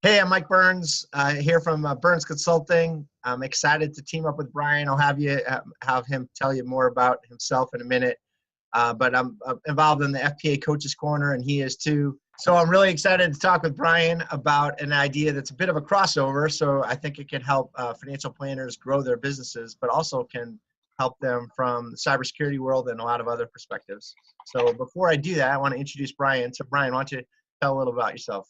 Hey, I'm Mike Byrnes here from Byrnes Consulting. I'm excited to team up with Brian. I'll have him tell you more about himself in a minute. But I'm involved in the FPA Coaches Corner, and he is too. So I'm really excited to talk with Brian about an idea that's a bit of a crossover. So I think it can help financial planners grow their businesses, but also can help them from the cybersecurity world and a lot of other perspectives. So before I do that, I want to introduce Brian. So Brian, why don't you tell a little about yourself?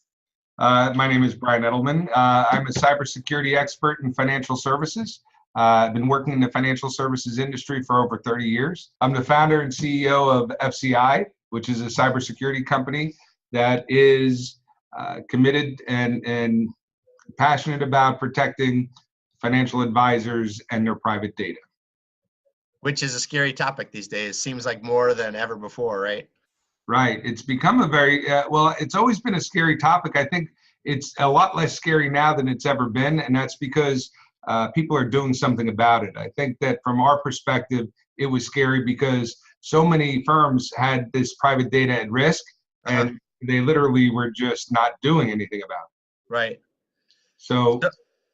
My name is Brian Edelman. I'm a cybersecurity expert in financial services. I've been working in the financial services industry for over 30 years. I'm the founder and CEO of FCI, which is a cybersecurity company that is committed and passionate about protecting financial advisors and their private data. Which is a scary topic these days. Seems like more than ever before, right? Right. It's become a very, well, it's always been a scary topic. I think it's a lot less scary now than it's ever been, and that's because people are doing something about it. I think that from our perspective, it was scary because so many firms had this private data at risk, and they literally were just not doing anything about it. Right. So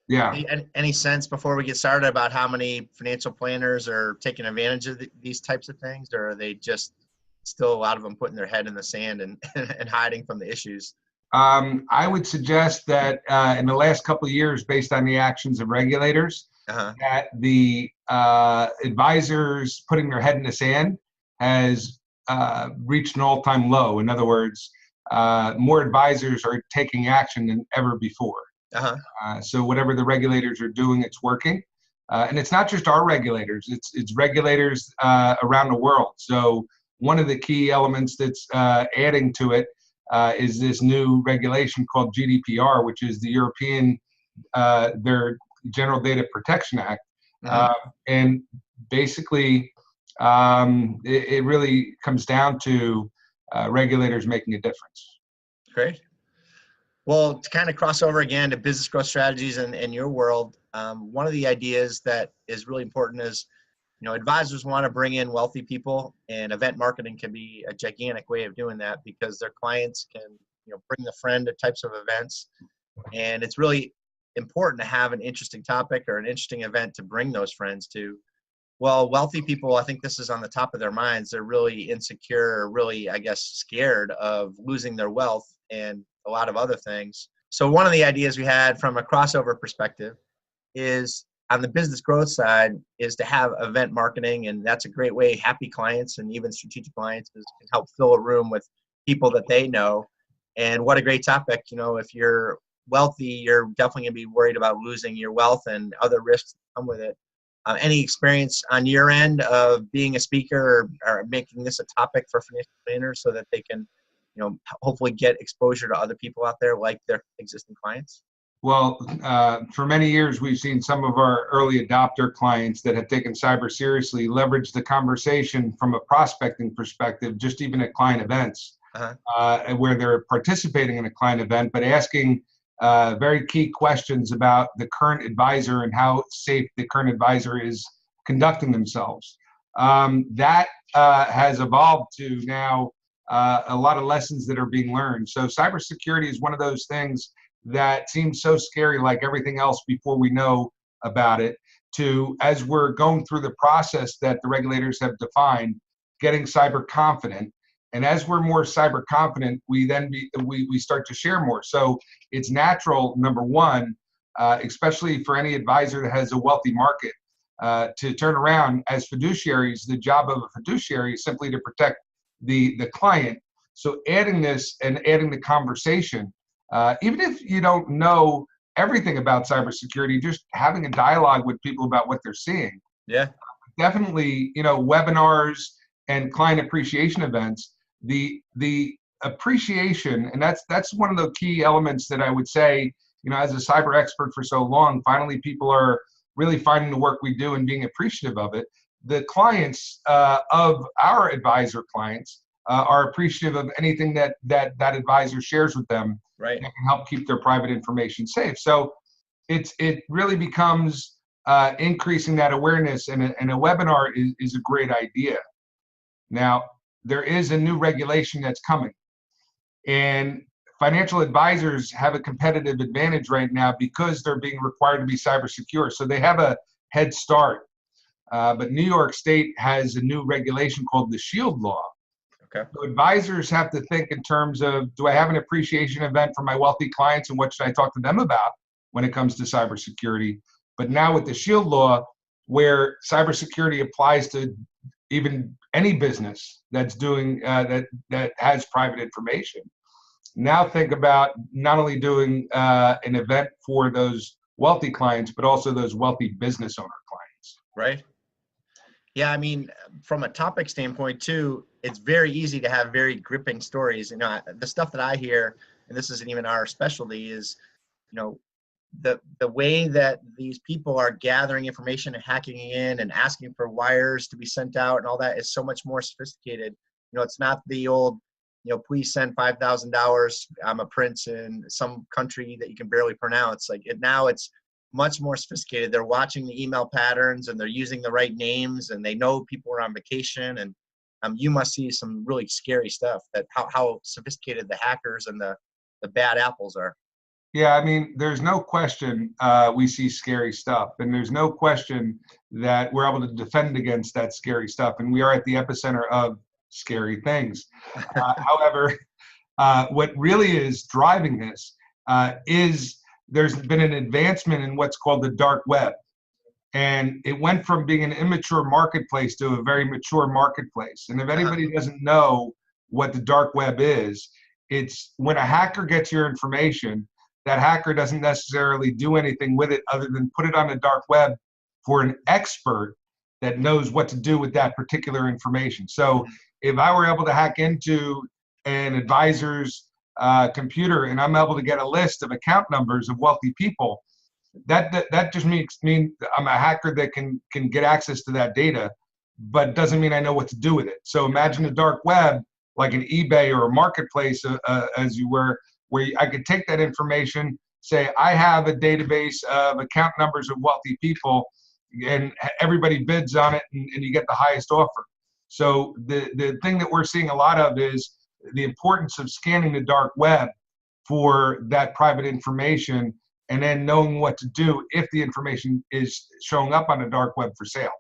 yeah. Any sense before we get started about how many financial planners are taking advantage of these types of things, or are they just still a lot of them putting their head in the sand and hiding from the issues? I would suggest that in the last couple of years, based on the actions of regulators, that the advisors putting their head in the sand has reached an all-time low. In other words, more advisors are taking action than ever before. So whatever the regulators are doing, it's working. And it's not just our regulators, it's regulators around the world. So one of the key elements that's adding to it is this new regulation called GDPR, which is the European, their General Data Protection Act. And basically, it really comes down to regulators making a difference. Great. Well, to kind of cross over again to business growth strategies in your world, one of the ideas that is really important is, advisors want to bring in wealthy people, and event marketing can be a gigantic way of doing that because their clients can, bring the friend to types of events. And it's really important to have an interesting topic or an interesting event to bring those friends to. Well, wealthy people, I think this is on the top of their minds. They're really insecure, really, I guess, scared of losing their wealth and a lot of other things. So one of the ideas we had from a crossover perspective is, on the business growth side, is to have event marketing, and that's a great way. Happy clients and even strategic clients can help fill a room with people that they know. And what a great topic. If you're wealthy, you're definitely going to be worried about losing your wealth and other risks that come with it. Any experience on your end of being a speaker or making this a topic for financial planners so that they can, hopefully get exposure to other people out there like their existing clients? Well, for many years, we've seen some of our early adopter clients that have taken cyber seriously leverage the conversation from a prospecting perspective, just even at client events, where they're participating in a client event, but asking very key questions about the current advisor and how safe the current advisor is conducting themselves. That has evolved to now a lot of lessons that are being learned. So cybersecurity is one of those things that seems so scary, like everything else, before we know about it, to, as we're going through the process that the regulators have defined, getting cyber confident. And as we're more cyber confident, we then we start to share more. So it's natural, number one, especially for any advisor that has a wealthy market, to turn around as fiduciaries. The job of a fiduciary is simply to protect the client. So adding this and adding the conversation, even if you don't know everything about cybersecurity, just having a dialogue with people about what they're seeing. Yeah. Definitely, webinars and client appreciation events, the appreciation, and that's one of the key elements that I would say, as a cyber expert for so long, finally people are really finding the work we do and being appreciative of it. The clients of our advisor clients are appreciative of anything that advisor shares with them, right, that can help keep their private information safe. So it really becomes increasing that awareness, and a webinar is a great idea. Now, there is a new regulation that's coming, and financial advisors have a competitive advantage right now because they're being required to be cyber secure. So they have a head start. But New York State has a new regulation called the Shield Law. Okay. So advisors have to think in terms of, do I have an appreciation event for my wealthy clients, and what should I talk to them about when it comes to cybersecurity? But now with the Shield Law, where cybersecurity applies to even any business that's doing that has private information. Now think about not only doing an event for those wealthy clients, but also those wealthy business owner clients. Right. Yeah, I mean, from a topic standpoint too, it's very easy to have very gripping stories. You know, the stuff that I hear, and this isn't even our specialty, is, you know, the way that these people are gathering information and hacking in and asking for wires to be sent out and all that is so much more sophisticated. You know, it's not the old, you know, please send $5,000. I'm a prince in some country that you can barely pronounce. Like now it's much more sophisticated. They're watching the email patterns and they're using the right names and they know people are on vacation. And you must see some really scary stuff, that how sophisticated the hackers and the bad apples are. Yeah, I mean, there's no question we see scary stuff, and there's no question that we're able to defend against that scary stuff, and we are at the epicenter of scary things. However, what really is driving this is there's been an advancement in what's called the dark web, and it went from being an immature marketplace to a very mature marketplace. And if anybody doesn't know what the dark web is, it's when a hacker gets your information, that hacker doesn't necessarily do anything with it other than put it on the dark web for an expert that knows what to do with that particular information. So if I were able to hack into an advisor's computer and I'm able to get a list of account numbers of wealthy people, that just means I'm a hacker that can get access to that data, but doesn't mean I know what to do with it. So imagine a dark web like an eBay or a marketplace, as you were, where I could take that information, say, I have a database of account numbers of wealthy people, and everybody bids on it, and you get the highest offer. So the thing that we're seeing a lot of is the importance of scanning the dark web for that private information, and then knowing what to do if the information is showing up on the dark web for sale.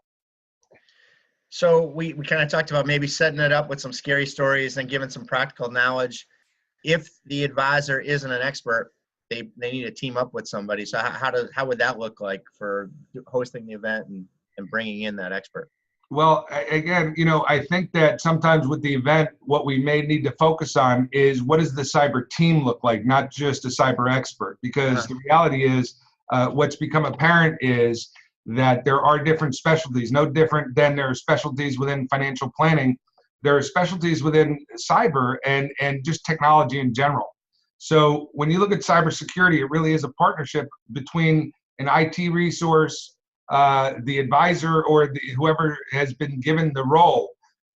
So we kind of talked about maybe setting it up with some scary stories and giving some practical knowledge. If the advisor isn't an expert, they need to team up with somebody. So how would that look like for hosting the event and bringing in that expert? Well, again, you know, I think that sometimes with the event, what we may need to focus on is what does the cyber team look like, not just a cyber expert, because the reality is what's become apparent is that there are different specialties, no different than there are specialties within financial planning. There are specialties within cyber and just technology in general. So when you look at cybersecurity, it really is a partnership between an IT resource, the advisor, or whoever has been given the role.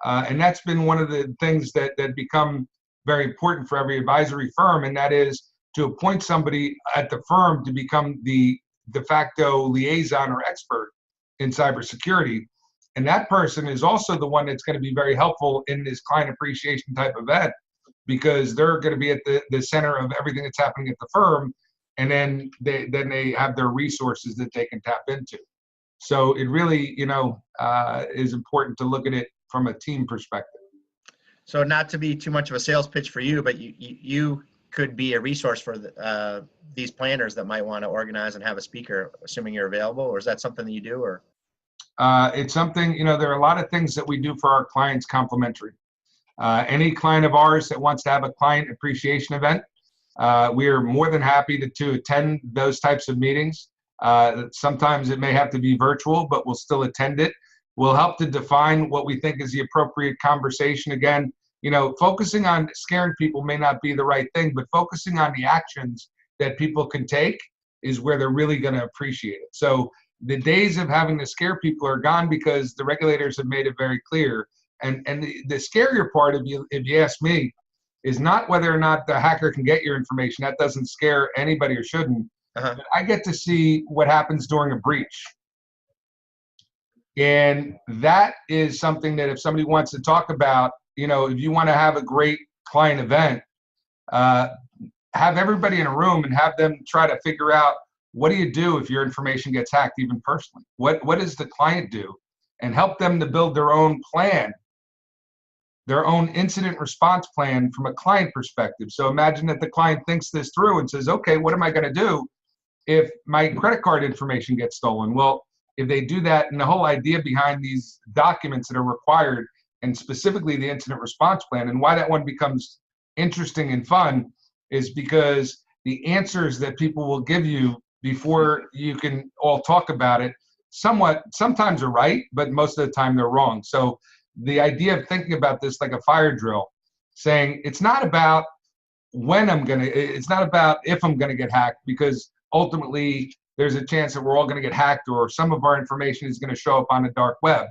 And that's been one of the things that become very important for every advisory firm, and that is to appoint somebody at the firm to become the de facto liaison or expert in cybersecurity. And that person is also the one that's going to be very helpful in this client appreciation type event, because they're going to be at the center of everything that's happening at the firm, and then they have their resources that they can tap into. So it really, you know, is important to look at it from a team perspective. So not to be too much of a sales pitch for you, but you could be a resource for these planners that might want to organize and have a speaker, assuming you're available, or is that something that you do, or? It's something, you know, there are a lot of things that we do for our clients complimentary. Any client of ours that wants to have a client appreciation event, we are more than happy to attend those types of meetings. Sometimes it may have to be virtual, but we'll still attend it. We'll help to define what we think is the appropriate conversation. Again, you know, focusing on scaring people may not be the right thing, but focusing on the actions that people can take is where they're really going to appreciate it. So the days of having to scare people are gone, because the regulators have made it very clear. And the scarier part, if you ask me, is not whether or not the hacker can get your information. That doesn't scare anybody, or shouldn't. But I get to see what happens during a breach. And that is something that if somebody wants to talk about, you know, if you want to have a great client event, have everybody in a room and have them try to figure out, what do you do if your information gets hacked, even personally? What does the client do? And help them to build their own plan, their own incident response plan from a client perspective. So imagine that the client thinks this through and says, okay, what am I going to do if my credit card information gets stolen? Well, if they do that, and the whole idea behind these documents that are required, and specifically the incident response plan, and why that one becomes interesting and fun, is because the answers that people will give you before you can all talk about it sometimes are right, but most of the time they're wrong. So the idea of thinking about this like a fire drill, saying it's not about it's not about if I'm gonna get hacked, because ultimately there's a chance that we're all gonna get hacked, or some of our information is gonna show up on the dark web.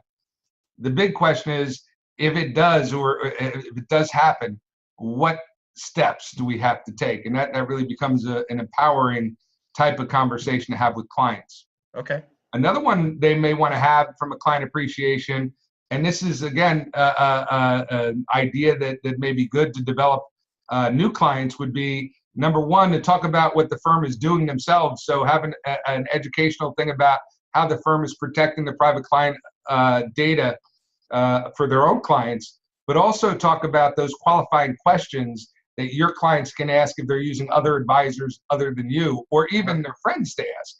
The big question is, if it does, or if it does happen, what steps do we have to take? And that really becomes an empowering type of conversation to have with clients. Okay. Another one they may want to have from a client appreciation, and this is, again, an idea that may be good to develop new clients, would be, number one, to talk about what the firm is doing themselves. So having an educational thing about how the firm is protecting the private client data for their own clients, but also talk about those qualifying questions that your clients can ask if they're using other advisors other than you, or even their friends to ask.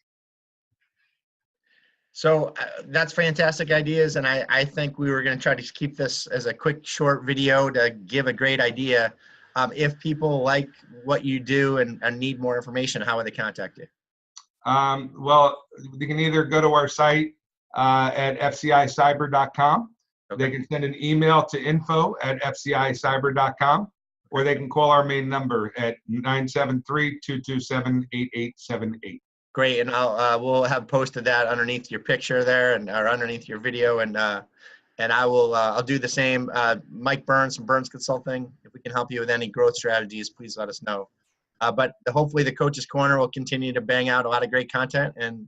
So that's fantastic ideas, and I think we were going to try to keep this as a quick, short video to give a great idea. If people like what you do and need more information, how would they contact you? Well, they can either go to our site at fcicyber.com. Okay. They can send an email to info@fcicyber.com, or they can call our main number at 973-227-8878. Great, and we'll have posted that underneath your picture there, or underneath your video, and I'll do the same. Mike Byrnes from Byrnes Consulting. If we can help you with any growth strategies, please let us know. But hopefully the Coaches Corner will continue to bang out a lot of great content, and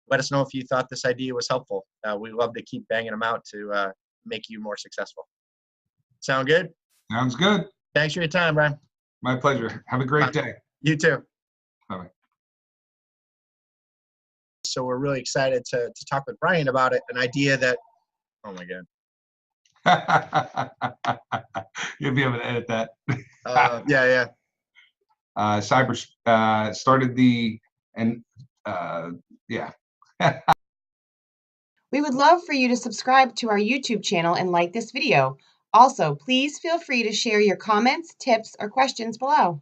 let us know if you thought this idea was helpful. We love to keep banging them out to make you more successful. Sound good? Sounds good. Thanks for your time, Brian. My pleasure. Have a great day. You too. Bye-bye. So we're really excited to talk with Brian about it, an idea that, oh my God. You'll be able to edit that. Yeah. Cyber started the, and yeah. We would love for you to subscribe to our YouTube channel and like this video. Also, please feel free to share your comments, tips, or questions below.